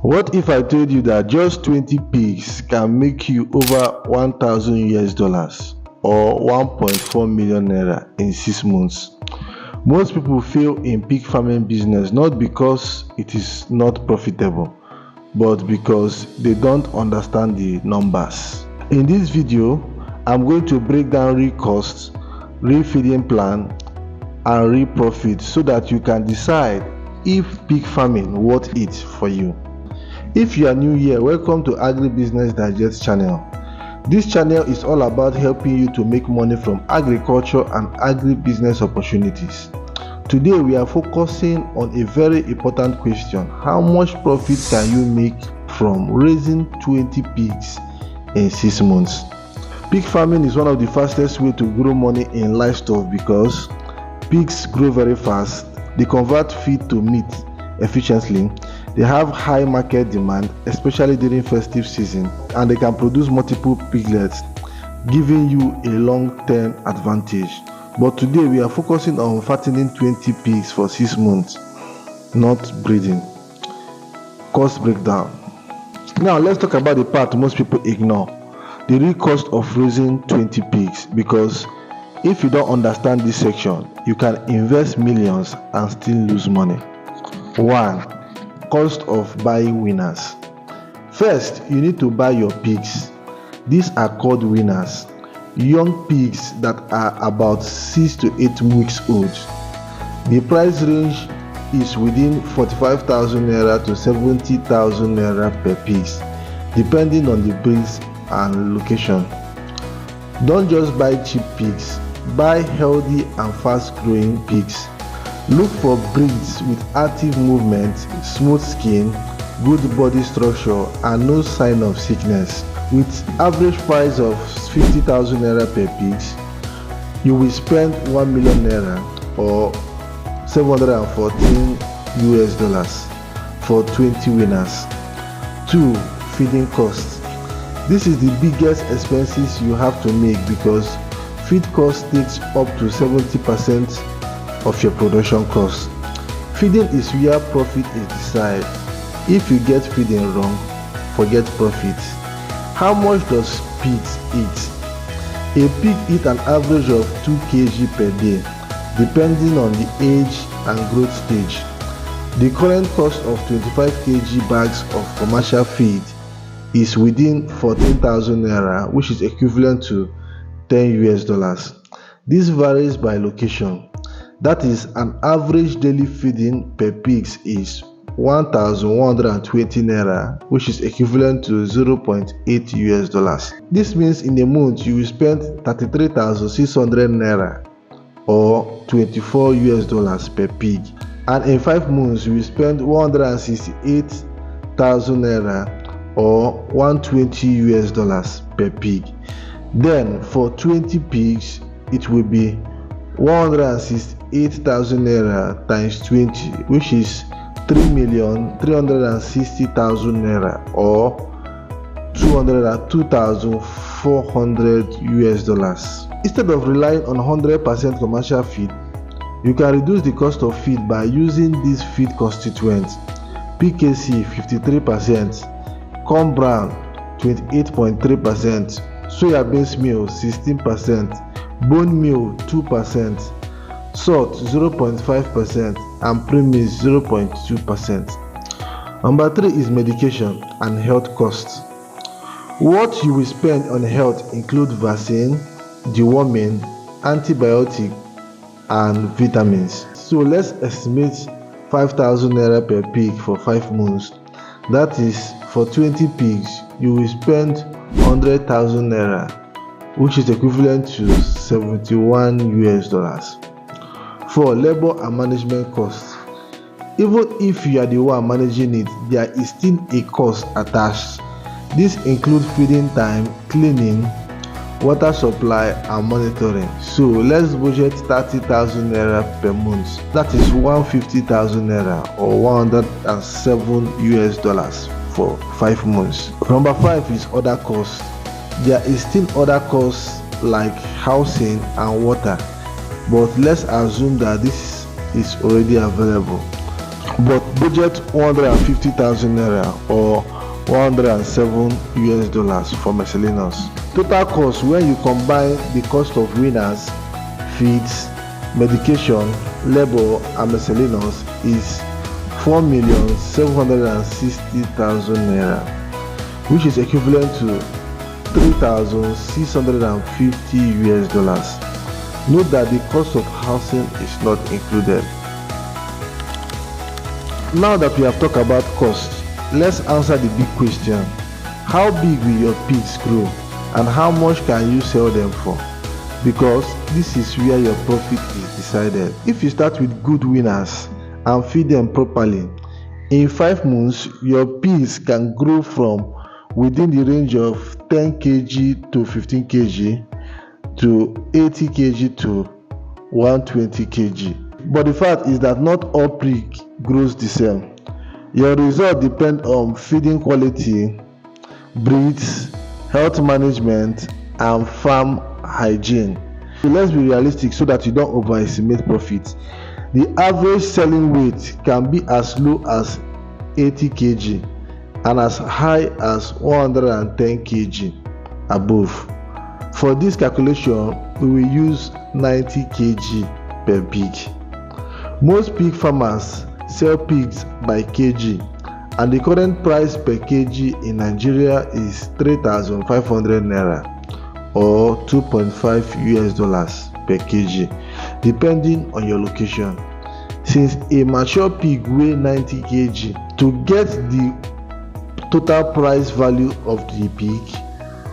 What if I told you that just 20 pigs can make you over 1,000 US dollars or 1.4 million naira in 6 months? Most people fail in pig farming business not because it is not profitable, but because they don't understand the numbers. In this video, I'm going to break down real costs, real feeding plan, and real profit so that you can decide if pig farming worth it for you. If you are new here, welcome to Agribusiness Digest channel. This channel is all about helping you to make money from agriculture and agribusiness opportunities. Today we are focusing on a very important question: how much profit can you make from raising 20 pigs in 6 months? Pig farming is one of the fastest way to grow money in livestock because pigs grow very fast, they convert feed to meat efficiently, they have high market demand, especially during festive season, and they can produce multiple piglets, giving you a long-term advantage. But today we are focusing on fattening 20 pigs for 6 months, not breeding. Cost breakdown. Now let's talk about the part most people ignore, the real cost of raising 20 pigs, because if you don't understand this section, you can invest millions and still lose money. 1. Cost of buying weaners. First, you need to buy your pigs. These are called weaners, young pigs that are about 6 to 8 weeks old. The price range is within 45,000 naira to 70,000 naira per piece, depending on the breeds and location. Don't just buy cheap pigs, buy healthy and fast growing pigs. Look for breeds with active movement, smooth skin, good body structure, and no sign of sickness. With average price of 50,000 naira per pigs, you will spend 1 million naira or 714 US dollars for 20 winners. 2. Feeding costs. This is the biggest expenses you have to make because feed cost takes up to 70% of your production cost. Feeding is where profit is decided. If you get feeding wrong, forget profit. How much does pigs eat? A pig eats an average of 2 kg per day, depending on the age and growth stage. The current cost of 25 kg bags of commercial feed is within 14,000 naira, which is equivalent to 10 US dollars. This varies by location. That is, an average daily feeding per pigs is 1,120 naira, which is equivalent to 0.8 US dollars. This means in a month you will spend 33,600 naira or 24 US dollars per pig, and in 5 months you will spend 168,000 naira or 120 US dollars per pig. Then for 20 pigs it will be 168,000 naira times 20, which is 3,360,000 naira or 202,400 US dollars. Instead of relying on 100% commercial feed, you can reduce the cost of feed by using these feed constituents: PKC 53%, corn bran 28.3%, soya beans meal 16%, bone meal 2%, salt 0.5%, and premix 0.2%. Number 3 is medication and health costs. What you will spend on health include vaccine, deworming, antibiotic, and vitamins. So let's estimate 5,000 naira per pig for 5 months. That is, for 20 pigs you will spend 100,000 naira, which is equivalent to 71 US dollars. 4. Labor and management costs. Even if you are the one managing it, there is still a cost attached. This includes feeding time, cleaning, water supply, and monitoring. So let's budget 30,000 naira per month. That is 150,000 naira or 107 US dollars for 5 months. Number 5 is other costs. There is still other costs like housing and water, but let's assume that this is already available. but budget 150,000 naira or $107 for miscellaneous. Total cost when you combine the cost of weaners, feeds, medication, labor and miscellaneous is 4,760,000 naira, which is equivalent to $3,650. Note that the cost of housing is not included. Now that we have talked about cost, let's answer the big question: how big will your pigs grow and how much can you sell them for? Because this is where your profit is decided. If you start with good weaners and feed them properly, in 5 months your pigs can grow from within the range of 10 kg to 15 kg to 80 kg to 120 kg. But the fact is that not all pig grows the same. Your result depends on feeding quality, breeds, health management and farm hygiene. So let's be realistic so that you don't overestimate profit. The average selling weight can be as low as 80 kg and as high as 110 kg above. For this calculation, we will use 90 kg per pig. Most pig farmers sell pigs by kg, and the current price per kg in Nigeria is 3,500 naira or $2.5 per kg, depending on your location. Since a mature pig weighs 90 kg, to get the total price value of the pig,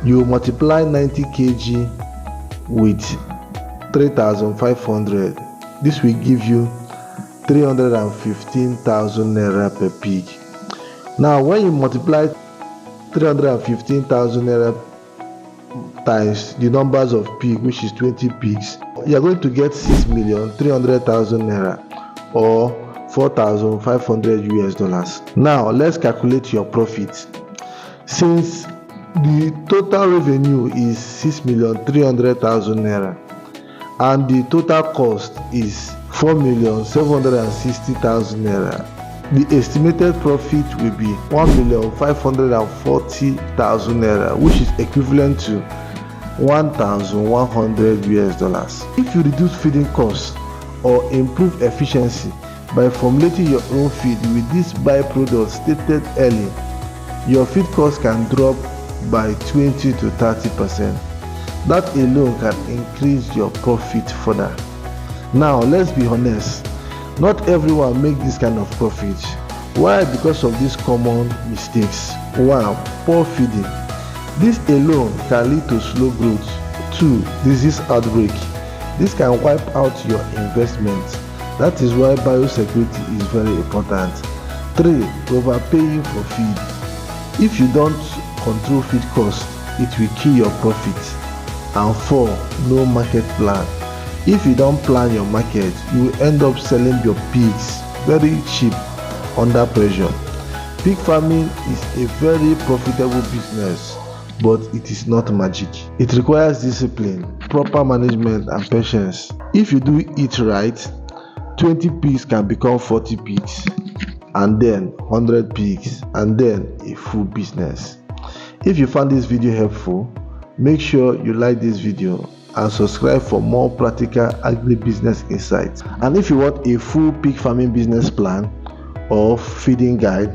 you multiply 90 kg with 3,500. This will give you 315,000 naira per pig. Now when you multiply 315,000 naira times the numbers of pig, which is 20 pigs, you are going to get 6,300,000 naira or $4,500. Now let's calculate your profit. Since the total revenue is 6,300,000 naira and the total cost is 4,760,000 naira, the estimated profit will be 1,540,000 naira, which is equivalent to $1,100. If you reduce feeding costs or improve efficiency by formulating your own feed with these byproducts stated earlier, your feed cost can drop by 20 to 30%. That alone can increase your profit further. Now let's be honest, not everyone makes this kind of profit. Why? Because of these common mistakes. 1. Poor feeding. This alone can lead to slow growth. 2. Disease outbreak. This can wipe out your investment. That is why biosecurity is very important. 3. Overpaying for feed. If you don't control feed cost, it will kill your profit. And 4. No market plan. If you don't plan your market, you will end up selling your pigs very cheap under pressure. Pig farming is a very profitable business, but it is not magic. It requires discipline, proper management and patience. If you do it right, 20 pigs can become 40 pigs, and then 100 pigs, and then a full business. If you found this video helpful, make sure you like this video and subscribe for more practical agribusiness insights. And if you want a full pig farming business plan or feeding guide,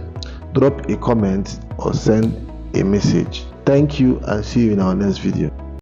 drop a comment or send a message. Thank you and see you in our next video.